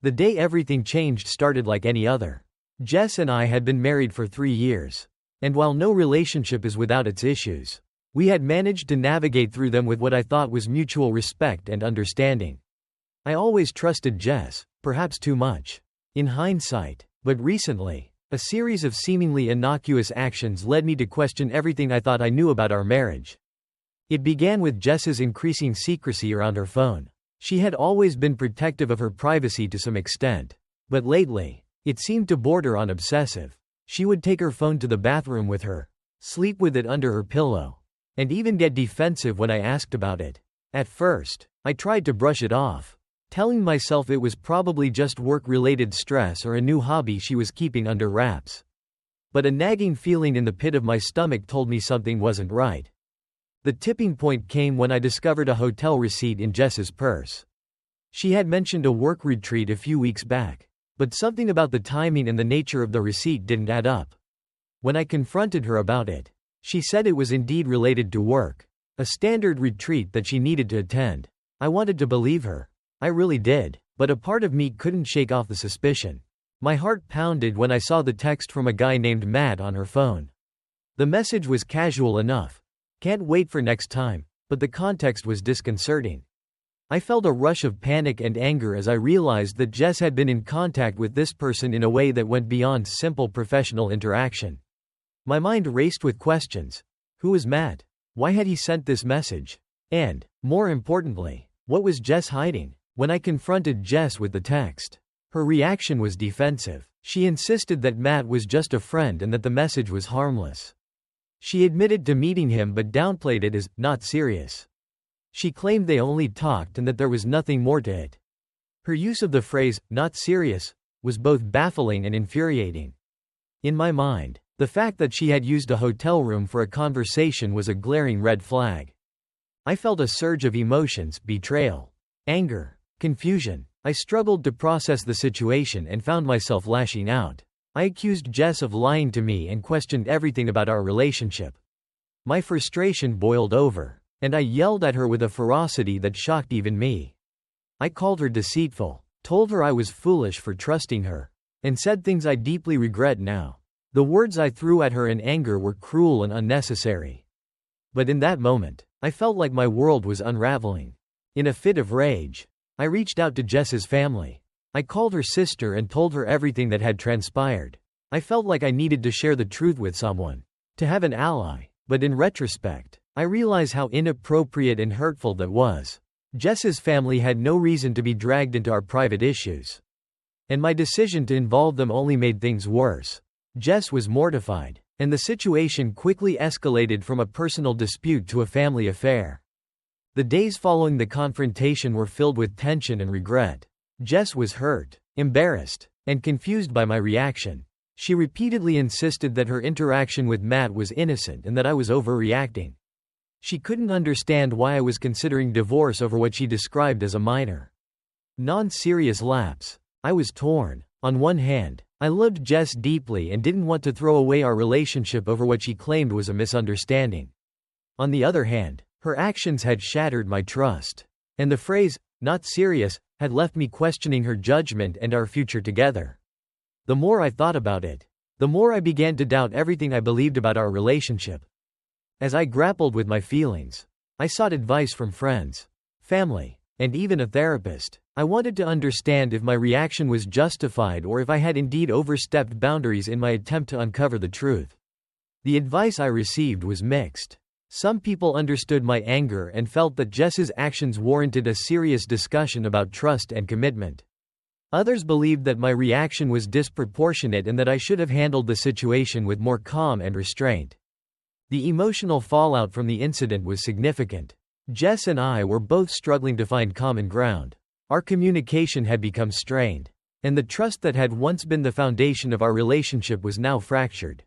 The day everything changed started like any other. Jess and I had been married for 3 years. And while no relationship is without its issues, we had managed to navigate through them with what I thought was mutual respect and understanding. I always trusted Jess, perhaps too much, in hindsight, but recently, a series of seemingly innocuous actions led me to question everything I thought I knew about our marriage. It began with Jess's increasing secrecy around her phone. She had always been protective of her privacy to some extent, but lately, it seemed to border on obsessive. She would take her phone to the bathroom with her, sleep with it under her pillow, and even get defensive when I asked about it. At first, I tried to brush it off, telling myself it was probably just work-related stress or a new hobby she was keeping under wraps. But a nagging feeling in the pit of my stomach told me something wasn't right. The tipping point came when I discovered a hotel receipt in Jess's purse. She had mentioned a work retreat a few weeks back, but something about the timing and the nature of the receipt didn't add up. When I confronted her about it, she said it was indeed related to work, a standard retreat that she needed to attend. I wanted to believe her. I really did, but a part of me couldn't shake off the suspicion. My heart pounded when I saw the text from a guy named Matt on her phone. The message was casual enough. Can't wait for next time, but the context was disconcerting. I felt a rush of panic and anger as I realized that Jess had been in contact with this person in a way that went beyond simple professional interaction. My mind raced with questions. Who was Matt? Why had he sent this message? And, more importantly, what was Jess hiding? When I confronted Jess with the text, her reaction was defensive. She insisted that Matt was just a friend and that the message was harmless. She admitted to meeting him but downplayed it as not serious. She claimed they only talked and that there was nothing more to it. Her use of the phrase, not serious, was both baffling and infuriating. In my mind, the fact that she had used a hotel room for a conversation was a glaring red flag. I felt a surge of emotions: betrayal, anger, confusion. I struggled to process the situation and found myself lashing out. I accused Jess of lying to me and questioned everything about our relationship. My frustration boiled over, and I yelled at her with a ferocity that shocked even me. I called her deceitful, told her I was foolish for trusting her, and said things I deeply regret now. The words I threw at her in anger were cruel and unnecessary. But in that moment, I felt like my world was unraveling. In a fit of rage, I reached out to Jess's family. I called her sister and told her everything that had transpired. I felt like I needed to share the truth with someone, to have an ally, but in retrospect, I realize how inappropriate and hurtful that was. Jess's family had no reason to be dragged into our private issues, and my decision to involve them only made things worse. Jess was mortified, and the situation quickly escalated from a personal dispute to a family affair. The days following the confrontation were filled with tension and regret. Jess was hurt, embarrassed, and confused by my reaction. She repeatedly insisted that her interaction with Matt was innocent and that I was overreacting. She couldn't understand why I was considering divorce over what she described as a minor, non-serious lapse. I was torn. On one hand, I loved Jess deeply and didn't want to throw away our relationship over what she claimed was a misunderstanding. On the other hand, her actions had shattered my trust, and the phrase, not serious, had left me questioning her judgment and our future together. The more I thought about it, the more I began to doubt everything I believed about our relationship. As I grappled with my feelings, I sought advice from friends, family, and even a therapist. I wanted to understand if my reaction was justified or if I had indeed overstepped boundaries in my attempt to uncover the truth. The advice I received was mixed. Some people understood my anger and felt that Jess's actions warranted a serious discussion about trust and commitment. Others believed that my reaction was disproportionate and that I should have handled the situation with more calm and restraint. The emotional fallout from the incident was significant. Jess and I were both struggling to find common ground. Our communication had become strained, and the trust that had once been the foundation of our relationship was now fractured.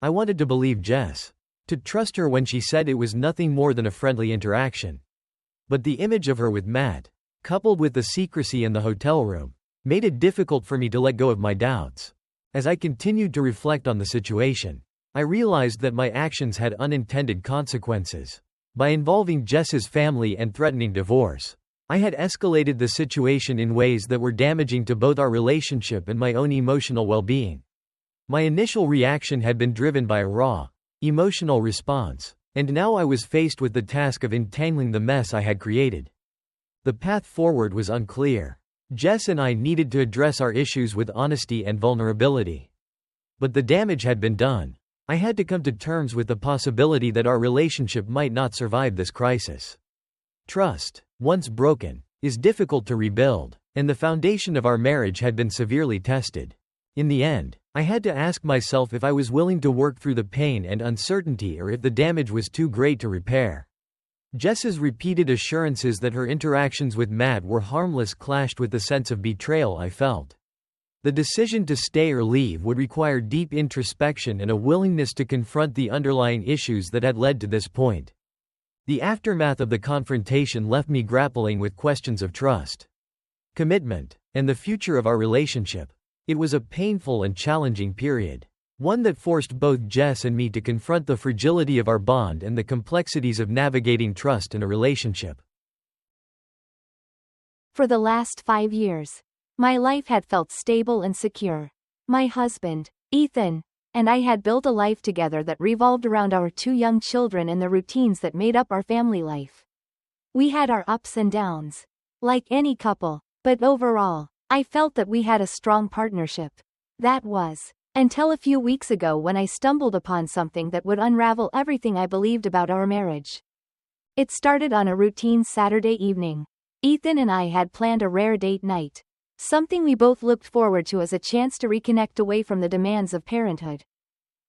I wanted to believe Jess, to trust her when she said it was nothing more than a friendly interaction. But the image of her with Matt, coupled with the secrecy in the hotel room, made it difficult for me to let go of my doubts. As I continued to reflect on the situation, I realized that my actions had unintended consequences. By involving Jess's family and threatening divorce, I had escalated the situation in ways that were damaging to both our relationship and my own emotional well-being. My initial reaction had been driven by a raw, emotional response, and now I was faced with the task of untangling the mess I had created. The path forward was unclear. Jess and I needed to address our issues with honesty and vulnerability. But the damage had been done. I had to come to terms with the possibility that our relationship might not survive this crisis. Trust, once broken, is difficult to rebuild, and the foundation of our marriage had been severely tested. In the end, I had to ask myself if I was willing to work through the pain and uncertainty or if the damage was too great to repair. Jess's repeated assurances that her interactions with Matt were harmless clashed with the sense of betrayal I felt. The decision to stay or leave would require deep introspection and a willingness to confront the underlying issues that had led to this point. The aftermath of the confrontation left me grappling with questions of trust, commitment, and the future of our relationship. It was a painful and challenging period, one that forced both Jess and me to confront the fragility of our bond and the complexities of navigating trust in a relationship. For the last 5 years, my life had felt stable and secure. My husband, Ethan, and I had built a life together that revolved around our 2 young children and the routines that made up our family life. We had our ups and downs, like any couple, but overall, I felt that we had a strong partnership. That was, until a few weeks ago when I stumbled upon something that would unravel everything I believed about our marriage. It started on a routine Saturday evening. Ethan and I had planned a rare date night. Something we both looked forward to as a chance to reconnect away from the demands of parenthood.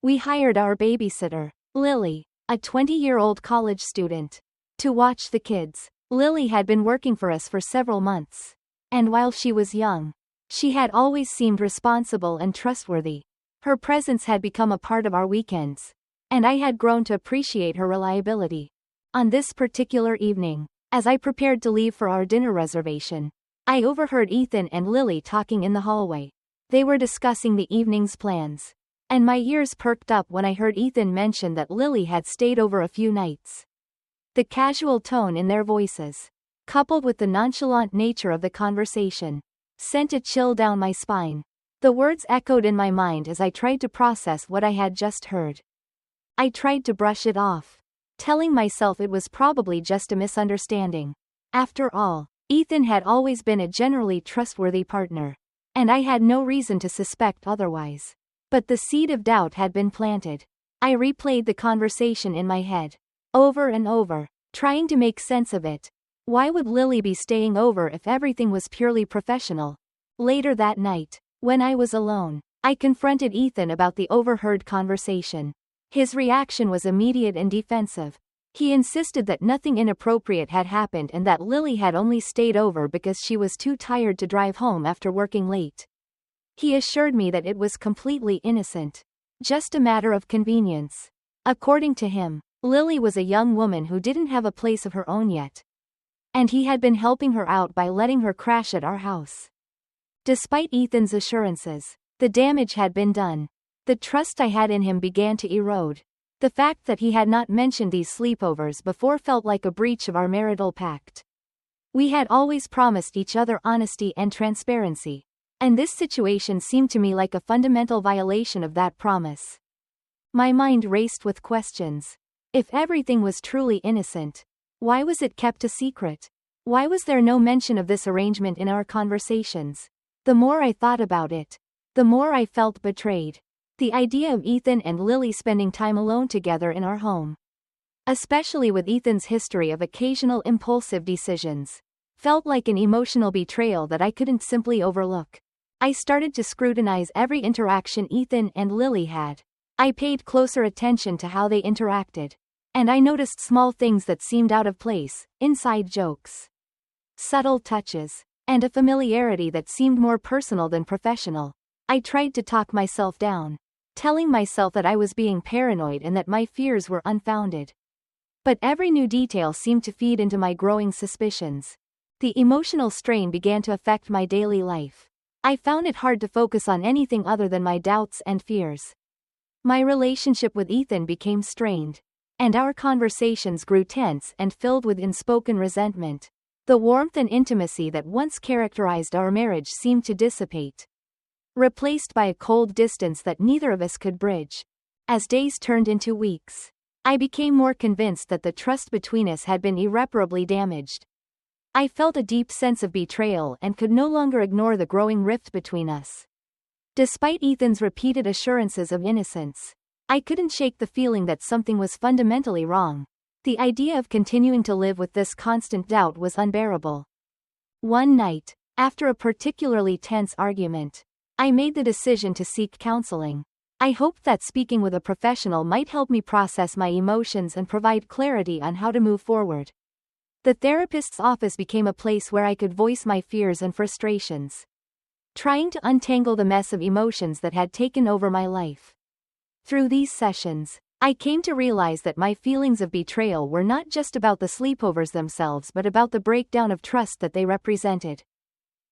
We hired our babysitter, Lily, a 20-year-old college student, to watch the kids. Lily had been working for us for several months, and while she was young, she had always seemed responsible and trustworthy. Her presence had become a part of our weekends, and I had grown to appreciate her reliability. On this particular evening, as I prepared to leave for our dinner reservation, I overheard Ethan and Lily talking in the hallway. They were discussing the evening's plans, and my ears perked up when I heard Ethan mention that Lily had stayed over a few nights. The casual tone in their voices, coupled with the nonchalant nature of the conversation, sent a chill down my spine. The words echoed in my mind as I tried to process what I had just heard. I tried to brush it off, telling myself it was probably just a misunderstanding. After all, Ethan had always been a generally trustworthy partner, and I had no reason to suspect otherwise. But the seed of doubt had been planted. I replayed the conversation in my head, over and over, trying to make sense of it. Why would Lily be staying over if everything was purely professional? Later that night, when I was alone, I confronted Ethan about the overheard conversation. His reaction was immediate and defensive. He insisted that nothing inappropriate had happened and that Lily had only stayed over because she was too tired to drive home after working late. He assured me that it was completely innocent, just a matter of convenience. According to him, Lily was a young woman who didn't have a place of her own yet, and he had been helping her out by letting her crash at our house. Despite Ethan's assurances, the damage had been done. The trust I had in him began to erode. The fact that he had not mentioned these sleepovers before felt like a breach of our marital pact. We had always promised each other honesty and transparency, and this situation seemed to me like a fundamental violation of that promise. My mind raced with questions. If everything was truly innocent, why was it kept a secret? Why was there no mention of this arrangement in our conversations? The more I thought about it, the more I felt betrayed. The idea of Ethan and Lily spending time alone together in our home, especially with Ethan's history of occasional impulsive decisions, felt like an emotional betrayal that I couldn't simply overlook. I started to scrutinize every interaction Ethan and Lily had. I paid closer attention to how they interacted, and I noticed small things that seemed out of place, inside jokes, subtle touches, and a familiarity that seemed more personal than professional. I tried to talk myself down, telling myself that I was being paranoid and that my fears were unfounded. But every new detail seemed to feed into my growing suspicions. The emotional strain began to affect my daily life. I found it hard to focus on anything other than my doubts and fears. My relationship with Ethan became strained, and our conversations grew tense and filled with unspoken resentment. The warmth and intimacy that once characterized our marriage seemed to dissipate, replaced by a cold distance that neither of us could bridge. As days turned into weeks, I became more convinced that the trust between us had been irreparably damaged. I felt a deep sense of betrayal and could no longer ignore the growing rift between us. Despite Ethan's repeated assurances of innocence, I couldn't shake the feeling that something was fundamentally wrong. The idea of continuing to live with this constant doubt was unbearable. One night, after a particularly tense argument, I made the decision to seek counseling. I hoped that speaking with a professional might help me process my emotions and provide clarity on how to move forward. The therapist's office became a place where I could voice my fears and frustrations, trying to untangle the mess of emotions that had taken over my life. Through these sessions, I came to realize that my feelings of betrayal were not just about the sleepovers themselves but about the breakdown of trust that they represented.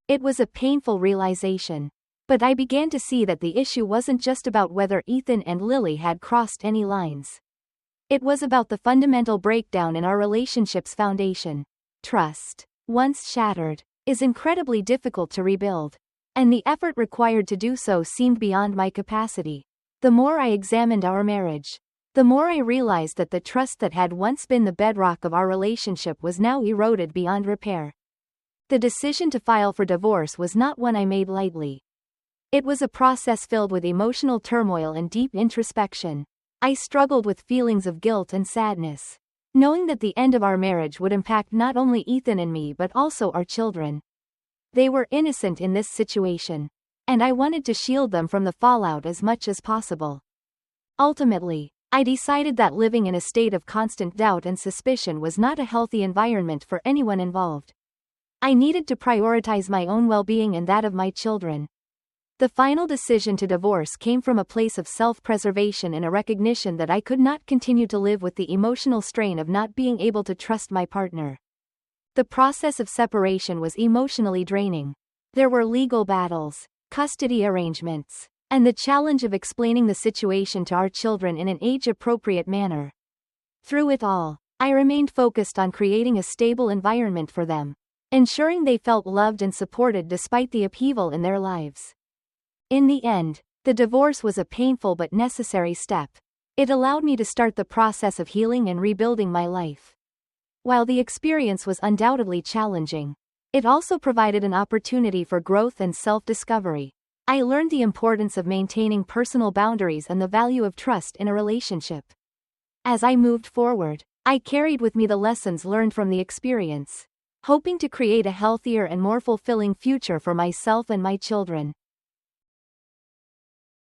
It was a painful realization, but I began to see that the issue wasn't just about whether Ethan and Lily had crossed any lines. It was about the fundamental breakdown in our relationship's foundation. Trust, once shattered, is incredibly difficult to rebuild, and the effort required to do so seemed beyond my capacity. The more I examined our marriage, the more I realized that the trust that had once been the bedrock of our relationship was now eroded beyond repair. The decision to file for divorce was not one I made lightly. It was a process filled with emotional turmoil and deep introspection. I struggled with feelings of guilt and sadness, knowing that the end of our marriage would impact not only Ethan and me but also our children. They were innocent in this situation, and I wanted to shield them from the fallout as much as possible. Ultimately, I decided that living in a state of constant doubt and suspicion was not a healthy environment for anyone involved. I needed to prioritize my own well-being and that of my children. The final decision to divorce came from a place of self-preservation and a recognition that I could not continue to live with the emotional strain of not being able to trust my partner. The process of separation was emotionally draining. There were legal battles, custody arrangements, and the challenge of explaining the situation to our children in an age-appropriate manner. Through it all, I remained focused on creating a stable environment for them, ensuring they felt loved and supported despite the upheaval in their lives. In the end, the divorce was a painful but necessary step. It allowed me to start the process of healing and rebuilding my life. While the experience was undoubtedly challenging, it also provided an opportunity for growth and self-discovery. I learned the importance of maintaining personal boundaries and the value of trust in a relationship. As I moved forward, I carried with me the lessons learned from the experience, hoping to create a healthier and more fulfilling future for myself and my children.